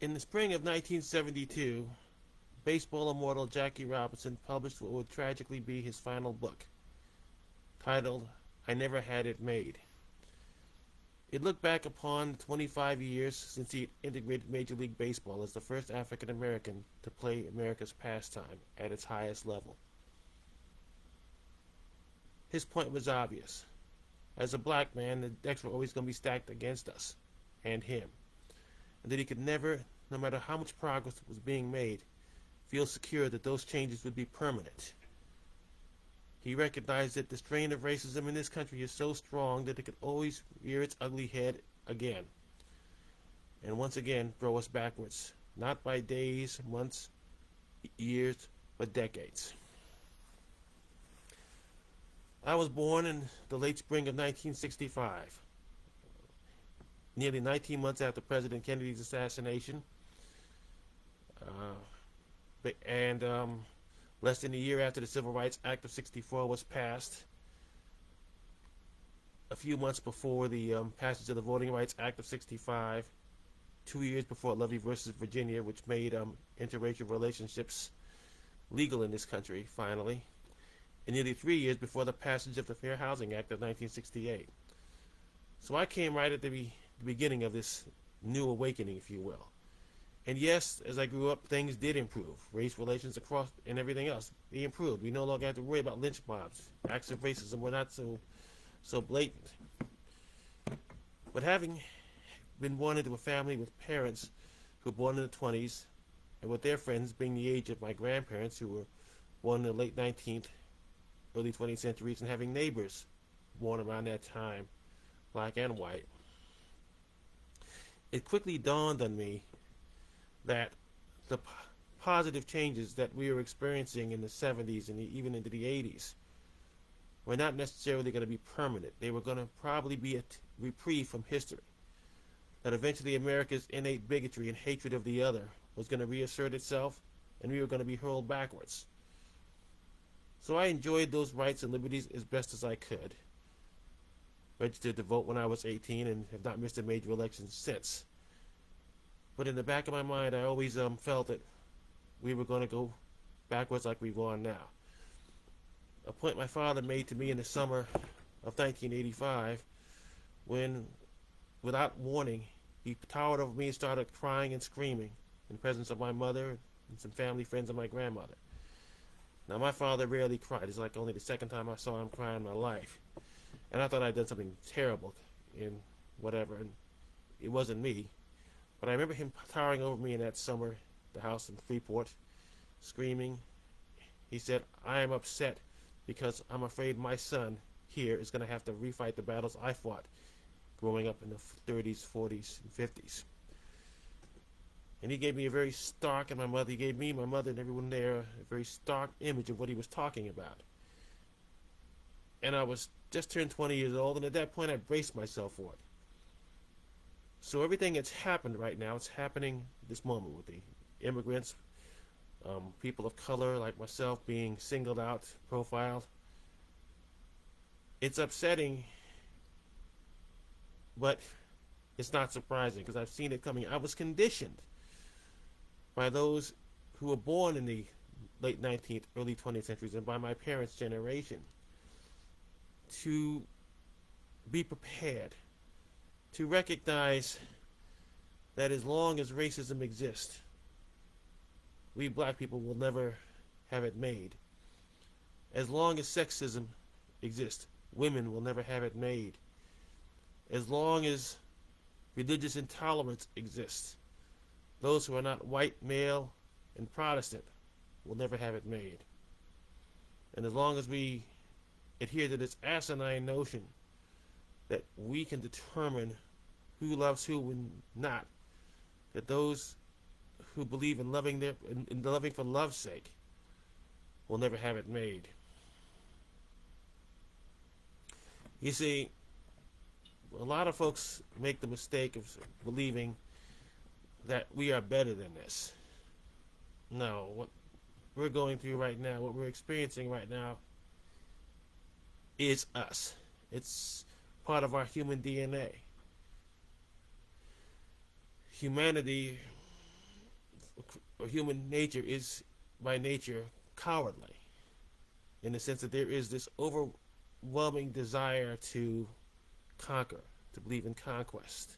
In the spring of 1972, baseball immortal Jackie Robinson published what would tragically be his final book, titled I Never Had It Made. It looked back upon the 25 years since he integrated Major League Baseball as the first African American to play America's pastime at its highest level. His point was obvious. As a black man, the decks were always going to be stacked against us and him, and that he could never, no matter how much progress was being made, feel secure that those changes would be permanent. He recognized that the strain of racism in this country is so strong that it could always rear its ugly head again, and once again throw us backwards, not by days, months, years, but decades. I was born in the late spring of 1965, nearly 19 months after President Kennedy's assassination, and less than a year after the Civil Rights Act of '64 was passed, a few months before the passage of the Voting Rights Act of '65, 2 years before Lovey versus Virginia, which made interracial relationships legal in this country, finally, and nearly 3 years before the passage of the Fair Housing Act of 1968. So I came right at the beginning of this new awakening, if you will. And yes, as I grew up, things did improve. Race relations across and everything else, they improved. We no longer have to worry about lynch mobs. Acts of racism were not so blatant. But having been born into a family with parents who were born in the 20s, and with their friends being the age of my grandparents who were born in the late 19th, early 20th centuries, and having neighbors born around that time, black and white, it quickly dawned on me that the positive changes that we were experiencing in the 70s and even into the 80s were not necessarily going to be permanent. They were going to probably be a reprieve from history. That eventually America's innate bigotry and hatred of the other was going to reassert itself, and we were going to be hurled backwards. So I enjoyed those rights and liberties as best as I could. Registered to vote when I was 18 and have not missed a major election since. But in the back of my mind, I always felt that we were going to go backwards like we've gone now. A point my father made to me in the summer of 1985 when, without warning, he towered over me and started crying and screaming in the presence of my mother and some family friends of my grandmother. Now, my father rarely cried. It's like only the second time I saw him cry in my life. And I thought I'd done something terrible in whatever, and it wasn't me. But I remember him towering over me in that summer, the house in Freeport, screaming. He said, I am upset because I'm afraid my son here is going to have to refight the battles I fought growing up in the 30s, 40s, and 50s. And he gave me a very stark, and he gave me, my mother, and everyone there, a very stark image of what he was talking about. And I was just turned 20 years old, and at that point I braced myself for it. So everything that's happened right now, it's happening at this moment with the immigrants, people of color like myself being singled out, profiled. It's upsetting, but it's not surprising because I've seen it coming. I was conditioned by those who were born in the late 19th, early 20th centuries and by my parents' generation to be prepared, to recognize that as long as racism exists, we black people will never have it made. As long as sexism exists, women will never have it made. As long as religious intolerance exists, those who are not white, male, and Protestant will never have it made. And as long as we adhere to this asinine notion that we can determine who loves who and not, that those who believe in loving for love's sake will never have it made. You see, a lot of folks make the mistake of believing that we are better than this. No, what we're going through right now, what we're experiencing right now, is us. It's part of our human DNA. Humanity or human nature is by nature cowardly, in the sense that there is this overwhelming desire to conquer, to believe in conquest.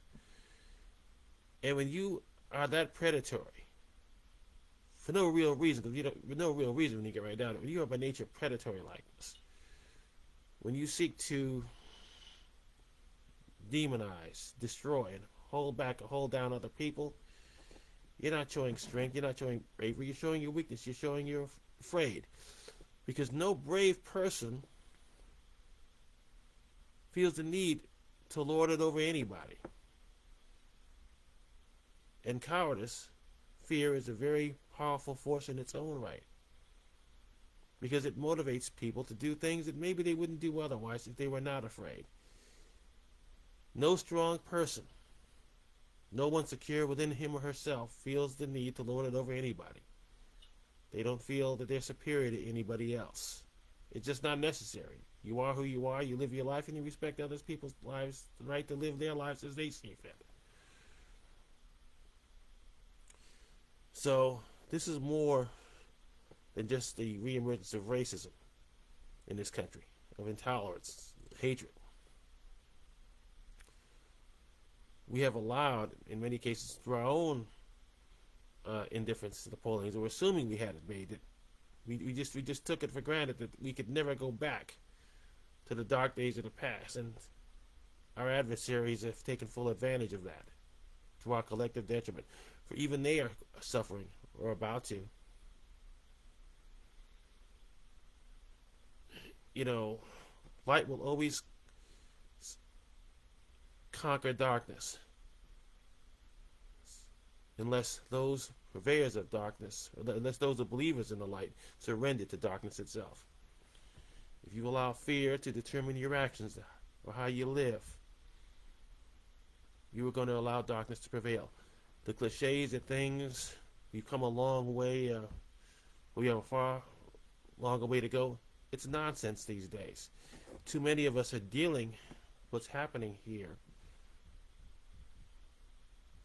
And when you are that predatory, for no real reason, because you don't, for no real reason when you get right down to it, when you are by nature predatory like this, when you seek to demonize, destroy, and hold back or hold down other people, you're not showing strength, you're not showing bravery, you're showing your weakness, you're showing you're afraid. Because no brave person feels the need to lord it over anybody. And cowardice, fear, is a very powerful force in its own right. Because it motivates people to do things that maybe they wouldn't do otherwise if they were not afraid. No strong person, no one secure within him or herself, feels the need to lord it over anybody. They don't feel that they're superior to anybody else. It's just not necessary. You are who you are, you live your life, and you respect other people's lives, the right to live their lives as they see fit. So, this is more than just the reemergence of racism in this country, of intolerance, hatred. We have allowed, in many cases, through our own indifference to the pollings, or assuming we had it made, that we just took it for granted that we could never go back to the dark days of the past, and our adversaries have taken full advantage of that to our collective detriment. For even they are suffering, or about to. You know, light will always conquer darkness, unless those purveyors of darkness, or unless those are believers in the light, surrender to darkness itself. If you allow fear to determine your actions or how you live, you are going to allow darkness to prevail. The cliches that things, we've come a long way, we have a far longer way to go, it's nonsense these days. Too many of us are dealing what's happening here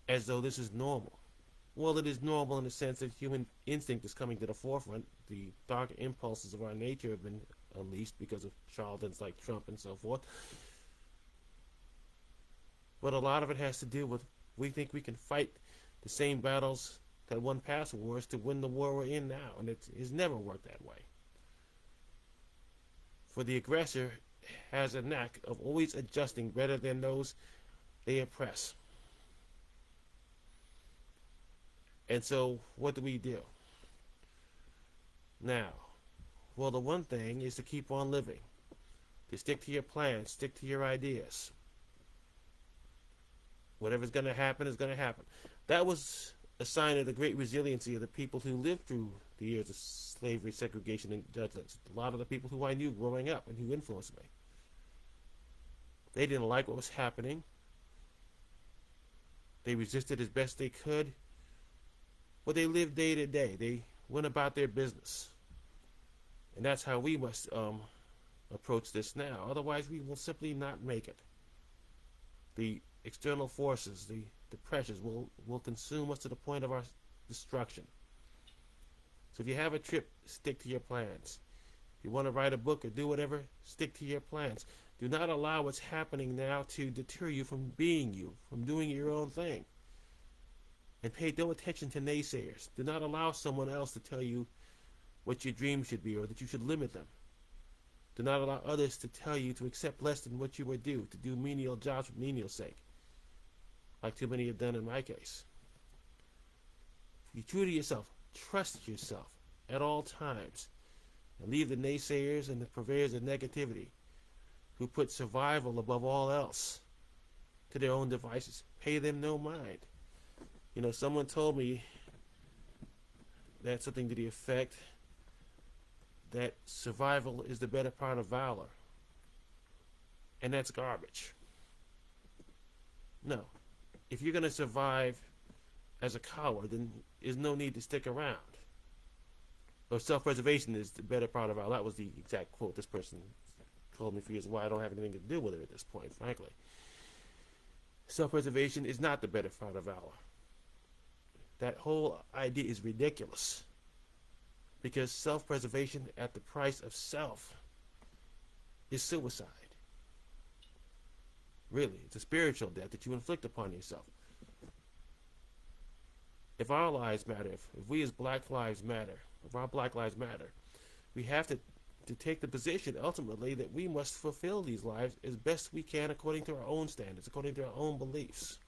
as though this is normal. Well, it is normal in the sense that human instinct is coming to the forefront. The dark impulses of our nature have been unleashed because of charlatans like Trump and so forth. But a lot of it has to do with, we think we can fight the same battles that won past wars to win the war we're in now, and it's never worked that way. For the aggressor has a knack of always adjusting better than those they oppress. And so, what do? Now, well, the one thing is to keep on living, to stick to your plans, stick to your ideas. Whatever's going to happen is going to happen. That was a sign of the great resiliency of the people who lived through the years of slavery, segregation, and judgments. A lot of the people who I knew growing up and who influenced me. They didn't like what was happening. They resisted as best they could. But they lived day to day. They went about their business. And that's how we must approach this now. Otherwise, we will simply not make it. The external forces, the pressures will consume us to the point of our destruction. So if you have a trip, stick to your plans. If you want to write a book or do whatever, stick to your plans. Do not allow what's happening now to deter you from being you, from doing your own thing. And pay no attention to naysayers. Do not allow someone else to tell you what your dreams should be or that you should limit them. Do not allow others to tell you to accept less than what you were due, to do menial jobs for menial sake, like too many have done in my case. Be true to yourself. Trust yourself at all times. And leave the naysayers and the purveyors of negativity, who put survival above all else, to their own devices. Pay them no mind. You know, someone told me that something to the effect that survival is the better part of valor. And that's garbage. No. If you're going to survive as a coward, then there's no need to stick around. Or self-preservation is the better part of valor. That was the exact quote this person told me for years. Why I don't have anything to do with it at this point, frankly. Self-preservation is not the better part of valor. that whole idea is ridiculous, because self-preservation at the price of self is suicide. Really, it's a spiritual death that you inflict upon yourself. If our lives matter, if we as Black Lives Matter, if our Black Lives Matter, we have to take the position ultimately that we must fulfill these lives as best we can according to our own standards, according to our own beliefs.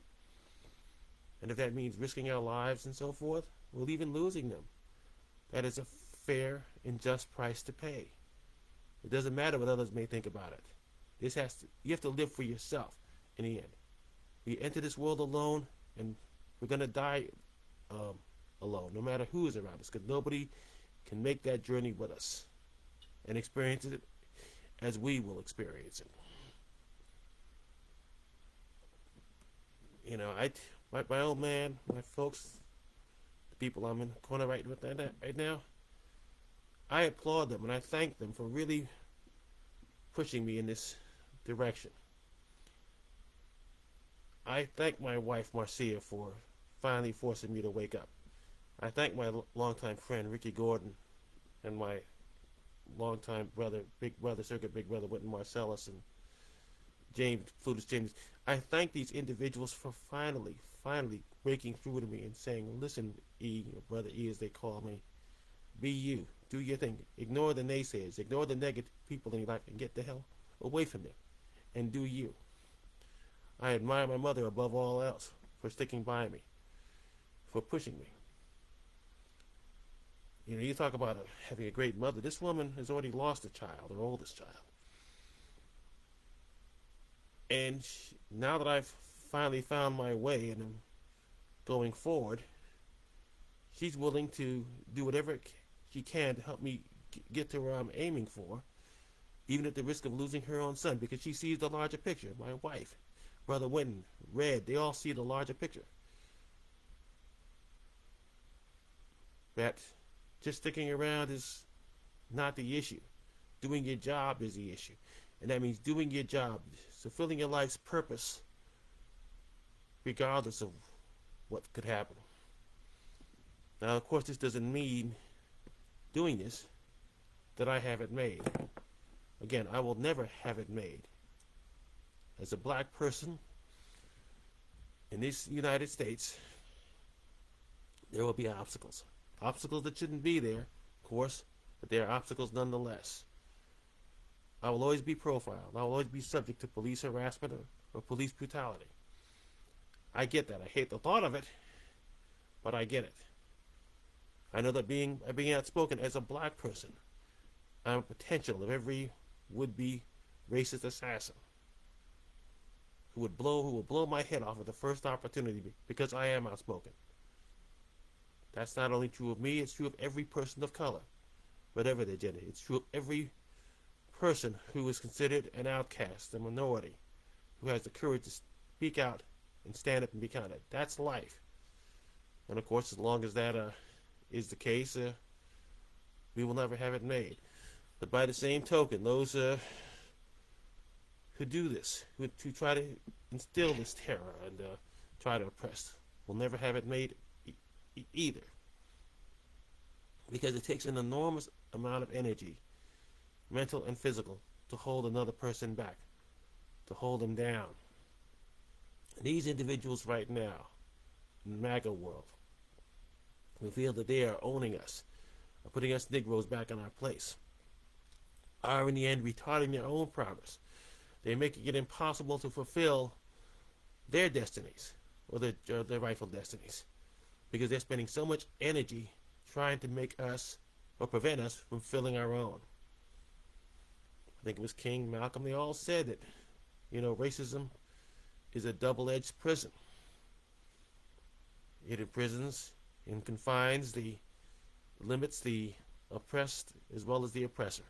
And if that means risking our lives and so forth, we'll even losing them. That is a fair and just price to pay. It doesn't matter what others may think about it. You have to live for yourself in the end. We enter this world alone, and we're going to die alone, no matter who is around us, because nobody can make that journey with us and experience it as we will experience it. You know, my old man, my folks, the people I'm in the corner right now, I applaud them and I thank them for really pushing me in this direction. I thank my wife Marcia for finally forcing me to wake up. I thank my longtime friend Ricky Gordon and my longtime brother, Circuit Big Brother Wynton Marsalis and Plutus James. I thank these individuals for finally breaking through to me and saying, listen, E, or Brother E as they call me, be you, do your thing. Ignore the naysayers, ignore the negative people in your life and get the hell away from them and do you. I admire my mother above all else for sticking by me, for pushing me. You know, you talk about having a great mother. This woman has already lost a child, her oldest child. And now that I've finally found my way and I'm going forward, she's willing to do whatever she can to help me get to where I'm aiming for, even at the risk of losing her own son, because she sees the larger picture. My wife, Brother Wynton, Red, they all see the larger picture. That just sticking around is not the issue. Doing your job is the issue. And that means doing your job, fulfilling your life's purpose, regardless of what could happen. Now, of course, this doesn't mean doing this that I have it made. Again, I will never have it made. As a black person in this United States, there will be obstacles. Obstacles that shouldn't be there, of course, but there are obstacles nonetheless. I will always be profiled. I will always be subject to police harassment or police brutality. I get that. I hate the thought of it, but I get it. I know that being outspoken as a black person, I'm a potential of every would-be racist assassin who will blow my head off at the first opportunity because I am outspoken. That's not only true of me, it's true of every person of color, whatever their gender. It's true of every person who is considered an outcast, a minority, who has the courage to speak out and stand up and be counted. That's life. And of course, as long as that is the case, we will never have it made. But by the same token, those who do this, who try to instill this terror and try to oppress, will never have it made either. Because it takes an enormous amount of energy, mental and physical, to hold another person back, to hold them down. And these individuals right now, in the MAGA world, who feel that they are owning us, are putting us Negroes back in our place, are in the end retarding their own progress. They're making it impossible to fulfill their destinies, or their rightful destinies, because they're spending so much energy trying to make us, or prevent us from filling our own. I think it was King, Malcolm, they all said that, racism is a double-edged prison. It imprisons and confines limits the oppressed as well as the oppressor.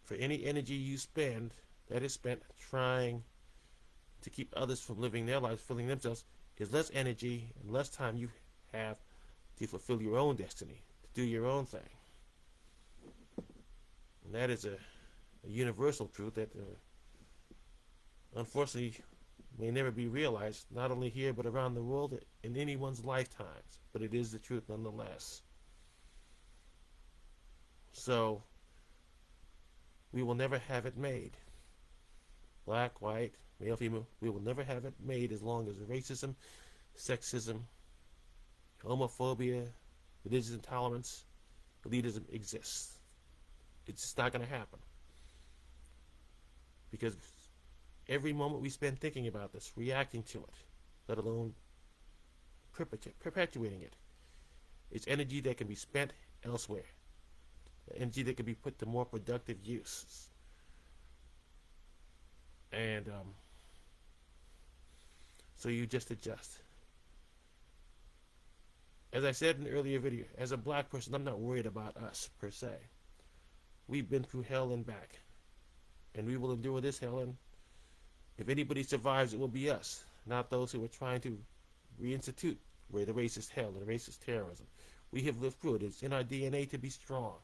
For any energy you spend, that is spent trying to keep others from living their lives, fulfilling themselves, is less energy and less time you have to fulfill your own destiny, to do your own thing. And that is a universal truth that, unfortunately, may never be realized, not only here but around the world in anyone's lifetimes, but it is the truth nonetheless. So, we will never have it made. Black, white, male, female, we will never have it made as long as racism, sexism, homophobia, religious intolerance, elitism exists. It's just not going to happen. Because every moment we spend thinking about this, reacting to it, let alone perpetuating it, it's energy that can be spent elsewhere. Energy that can be put to more productive uses. And so you just adjust. As I said in the earlier video, as a black person, I'm not worried about us per se. We've been through hell and back. And we will endure this hell, and if anybody survives, it will be us, not those who are trying to reinstitute the racist hell and the racist terrorism. We have lived through it. It's in our DNA to be strong.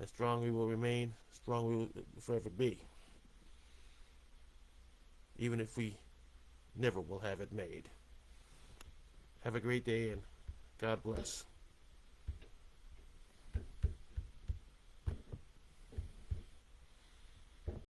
And strong we will remain, strong we will forever be. Even if we never will have it made. Have a great day, and God bless.